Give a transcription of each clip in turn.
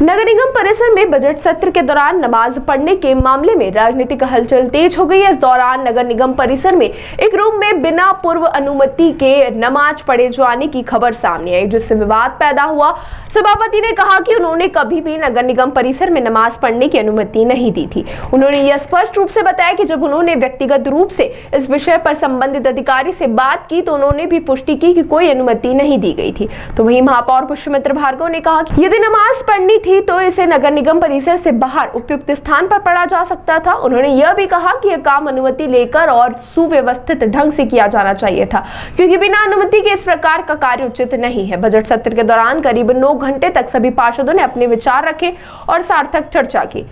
नगर निगम परिसर में बजट सत्र के दौरान नमाज पढ़ने के मामले में राजनीतिक हलचल तेज हो गई है। इस दौरान नगर निगम परिसर में एक रूम में बिना पूर्व अनुमति के नमाज पढ़े जाने की खबर सामने आई, जिससे विवाद पैदा हुआ। सभापति ने कहा कि उन्होंने कभी भी नगर निगम परिसर में नमाज पढ़ने की अनुमति नहीं दी थी। उन्होंने यह स्पष्ट रूप से बताया कि जब उन्होंने व्यक्तिगत रूप से इस विषय पर संबंधित अधिकारी से बात की तो उन्होंने भी पुष्टि की कि कोई अनुमति नहीं दी गई थी। तो वहीं महापौर पुष्यमित्र भार्गव ने कहा कि यदि नमाज पढ़नी थी तो इसे नगर निगम परिसर से बाहर उपयुक्त स्थान पर पढ़ा जा सकता था। उन्होंने यह भी कहा कि यह काम अनुमति लेकर और सुव्यवस्थित ढंग से किया जाना चाहिए था, क्योंकि बिना अनुमति के इस प्रकार का कार्य उचित नहीं है। बजट सत्र के दौरान करीब 9 घंटे तक सभी पार्षदों ने अपने विचार रखे और सार्थक चर्चा की।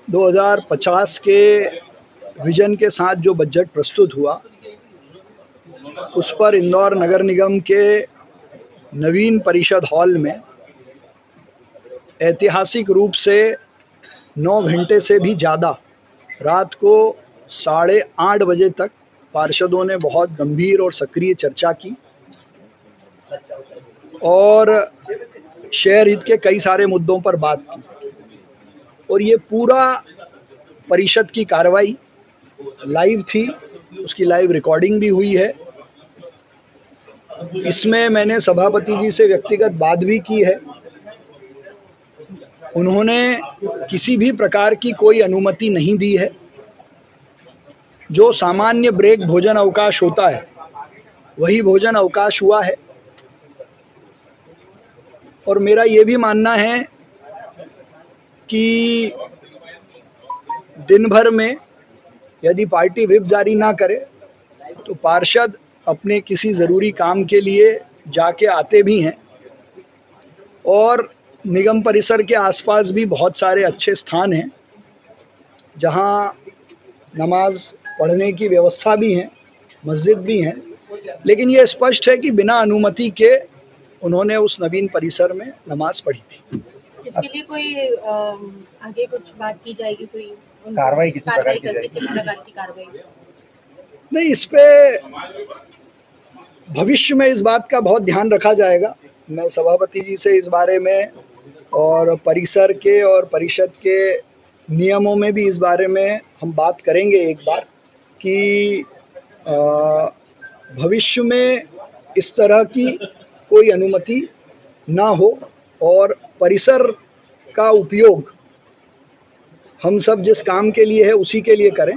2050 के विजन के साथ जो बजट प्रस्तुत हुआ उस पर इंदौर नगर निगम के नवीन परिषद हॉल में ऐतिहासिक रूप से 9 घंटे से भी ज़्यादा रात को 8:30 बजे तक पार्षदों ने बहुत गंभीर और सक्रिय चर्चा की और शहर हित के कई सारे मुद्दों पर बात की। और ये पूरा परिषद की कार्रवाई लाइव थी, उसकी लाइव रिकॉर्डिंग भी हुई है। इसमें मैंने सभापति जी से व्यक्तिगत बात भी की है। उन्होंने किसी भी प्रकार की कोई अनुमति नहीं दी है। जो सामान्य ब्रेक भोजन अवकाश होता है वही भोजन अवकाश हुआ है। और मेरा ये भी मानना है कि दिन भर में यदि पार्टी व्हिप जारी ना करे तो पार्षद अपने किसी ज़रूरी काम के लिए जाके आते भी हैं। और निगम परिसर के आसपास भी बहुत सारे अच्छे स्थान हैं जहां नमाज पढ़ने की व्यवस्था भी है, मस्जिद भी हैं। लेकिन ये स्पष्ट है कि बिना अनुमति के उन्होंने उस नवीन परिसर में नमाज पढ़ी थी। इसके लिए कोई आगे कुछ बात की जाएगी, कोई कार्रवाई किसी प्रकार की कार्रवाई? नहीं, इस पे भविष्य में इस बात का बहुत ध्यान रखा जाएगा। मैं सभापति जी से इस बारे में और परिसर के और परिषद के नियमों में भी इस बारे में हम बात करेंगे एक बार कि भविष्य में इस तरह की कोई अनुमति ना हो और परिसर का उपयोग हम सब जिस काम के लिए है उसी के लिए करें।